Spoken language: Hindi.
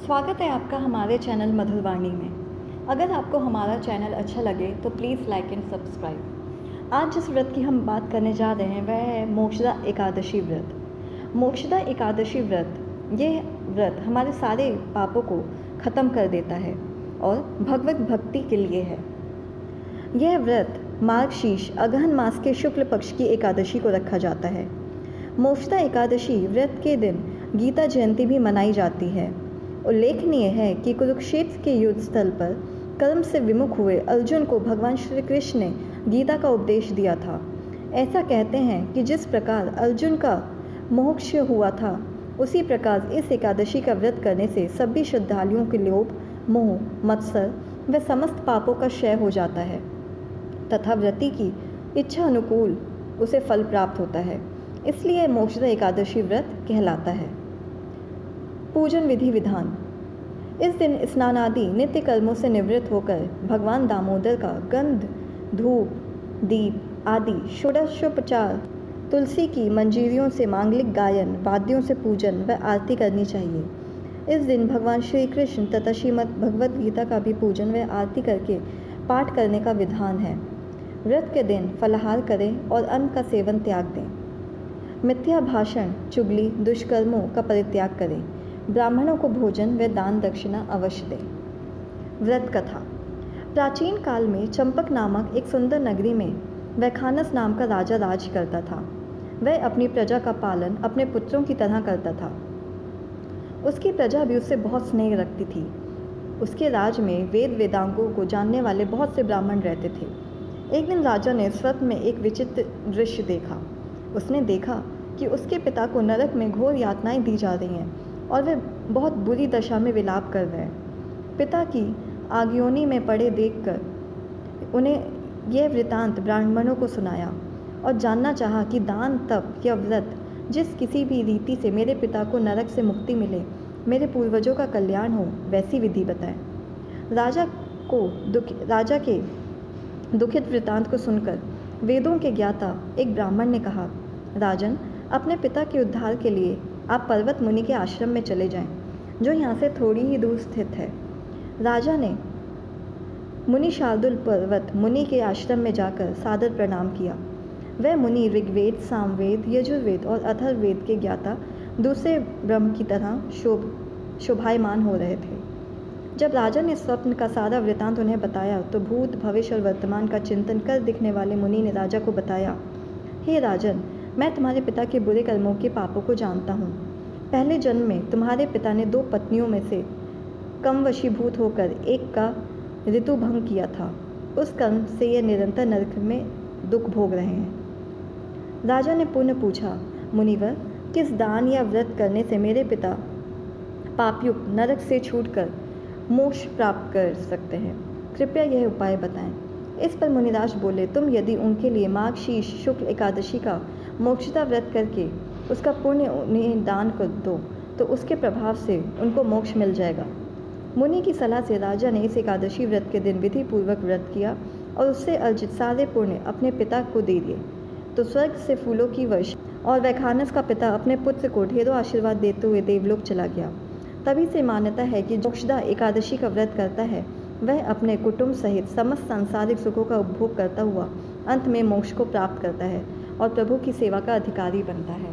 स्वागत है आपका हमारे चैनल मधुरवाणी में। अगर आपको हमारा चैनल अच्छा लगे तो प्लीज़ लाइक एंड सब्सक्राइब। आज जिस व्रत की हम बात करने जा रहे हैं वह है मोक्षदा एकादशी व्रत। मोक्षदा एकादशी व्रत, ये व्रत हमारे सारे पापों को ख़त्म कर देता है और भगवत भक्ति के लिए है। यह व्रत मार्गशीर्ष अगहन मास के शुक्ल पक्ष की एकादशी को रखा जाता है। मोक्षदा एकादशी व्रत के दिन गीता जयंती भी मनाई जाती है। उल्लेखनीय है कि कुरुक्षेत्र के युद्ध स्थल पर कर्म से विमुख हुए अर्जुन को भगवान श्री कृष्ण ने गीता का उपदेश दिया था। ऐसा कहते हैं कि जिस प्रकार अर्जुन का मोक्ष हुआ था उसी प्रकार इस एकादशी का व्रत करने से सभी श्रद्धालुओं के लोभ, मोह, मत्सर व समस्त पापों का क्षय हो जाता है तथा व्रती की इच्छा अनुकूल उसे फल प्राप्त होता है। इसलिए मोक्षदा एकादशी व्रत कहलाता है। पूजन विधि विधान। इस दिन स्नान आदि नित्य कर्मों से निवृत्त होकर भगवान दामोदर का गंध, धूप, दीप आदि षोडशोपचार, तुलसी की मंजीरियों से मांगलिक गायन, वाद्यों से पूजन व आरती करनी चाहिए। इस दिन भगवान श्री कृष्ण तथा श्रीमद् भगवद गीता का भी पूजन व आरती करके पाठ करने का विधान है। व्रत के दिन फलाहार करें और अन्न का सेवन त्याग दें। मिथ्या भाषण, चुगली, दुष्कर्मों का परित्याग करें। ब्राह्मणों को भोजन व दान दक्षिणा अवश्य दें। व्रत कथा। प्राचीन काल में चंपक नामक एक सुंदर नगरी में वैखानस नाम का राजा राज करता था। वह अपनी प्रजा का पालन अपने पुत्रों की तरह करता था। उसकी प्रजा भी उससे बहुत स्नेह रखती थी। उसके राज में वेद वेदांगों को जानने वाले बहुत से ब्राह्मण रहते थे। एक दिन राजा ने स्वप्न में एक विचित्र दृश्य देखा। उसने देखा कि उसके पिता को नरक में घोर यातनाएं दी जा रही हैं और वे बहुत बुरी दशा में विलाप कर रहे हैं। पिता की आगयोनी में पड़े देखकर उन्हें यह वृतांत ब्राह्मणों को सुनाया और जानना चाहा कि दान, तप या व्रत जिस किसी भी रीति से मेरे पिता को नरक से मुक्ति मिले, मेरे पूर्वजों का कल्याण हो, वैसी विधि बताएं। राजा के दुखित वृतांत को सुनकर वेदों के ज्ञाता एक ब्राह्मण ने कहा, राजन, अपने पिता के उद्धार के लिए आप पर्वत मुनि के आश्रम में चले जाएं, जो यहाँ से थोड़ी ही दूर स्थित है। राजा ने मुनि शार्दुल पर्वत मुनि के आश्रम में जाकर सादर प्रणाम किया। वह मुनि ऋग्वेद, सामवेद, यजुर्वेद और अथर्ववेद के ज्ञाता दूसरे ब्रह्म की तरह शोभायमान हो रहे थे। जब राजा ने स्वप्न का सारा वृतांत उन्हें बताया तो भूत, भविष्य और वर्तमान का चिंतन कर दिखने वाले मुनि ने राजा को बताया, हे राजन, मैं तुम्हारे पिता के बुरे कर्मों के पापों को जानता हूँ। पहले जन्म में तुम्हारे पिता ने 2 पत्नियों में से कम वशीभूत होकर एक का ऋतु भंग किया था। उस कर्म से ये निरंतर नरक में दुख भोग रहे हैं। राजा ने पुनः पूछा, मुनिवर, किस दान या व्रत करने से मेरे पिता पापयुक्त नरक से छूटकर मोक्ष प्राप्त कर सकते हैं? कृपया यह उपाय बताएं। इस पर मुनिराज बोले, तुम यदि उनके लिए मार्गशीर्ष शुक्ल एकादशी का मोक्षदा व्रत करके उसका पुण्य उन्हें दान कर दो तो उसके प्रभाव से उनको मोक्ष मिल जाएगा। मुनि की सलाह से राजा ने इस एकादशी व्रत के दिन विधि पूर्वक व्रत किया और उससे अर्जित सारे पुण्य अपने पिता को दे दिए। तो स्वर्ग से फूलों की वर्षा और वैखानस का पिता अपने पुत्र को ढेरों आशीर्वाद देते हुए देवलोक चला गया। तभी से मान्यता है कि मोक्षदा एकादशी का व्रत करता है वह अपने कुटुंब सहित समस्त सांसारिक सुखों का उपभोग करता हुआ अंत में मोक्ष को प्राप्त करता है और प्रभु की सेवा का अधिकारी बनता है।